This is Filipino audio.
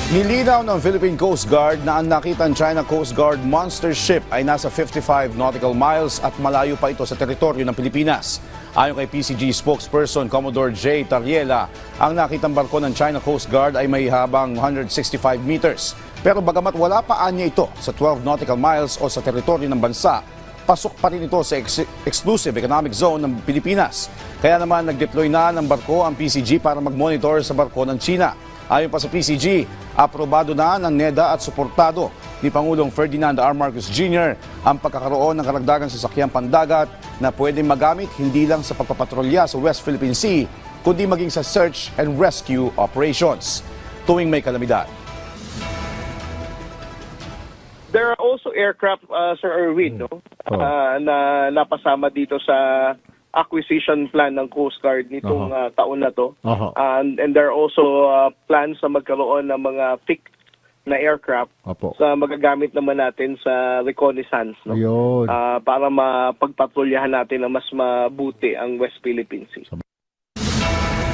Nilinaw ng Philippine Coast Guard na ang nakitang China Coast Guard monster ship ay nasa 55 nautical miles at malayo pa ito sa teritoryo ng Pilipinas. Ayon kay PCG spokesperson Commodore J. Tariela, ang nakitang barko ng China Coast Guard ay may habang 165 meters. Pero bagamat wala pa anya ito sa 12 nautical miles o sa teritoryo ng bansa, pasok pa rin ito sa exclusive economic zone ng Pilipinas. Kaya naman nag-deploy na ng barko ang PCG para mag-monitor sa barko ng China. Ayon pa sa PCG, aprobado na ng NEDA at suportado ni Pangulong Ferdinand R. Marcos Jr. ang pagkakaroon ng karagdagang sasakyang pandagat na pwedeng magamit hindi lang sa pagpapatrolya sa West Philippine Sea, kundi maging sa search and rescue operations tuwing may kalamidad. There are also aircraft, Sir Erwin, na napasama dito sa acquisition plan ng Coast Guard nitong taon na to. And there are also plans na magkaroon ng mga fixed na aircraft sa magagamit naman natin sa reconnaissance, para mapagpatrolyahan natin na mas mabuti ang West Philippine Sea.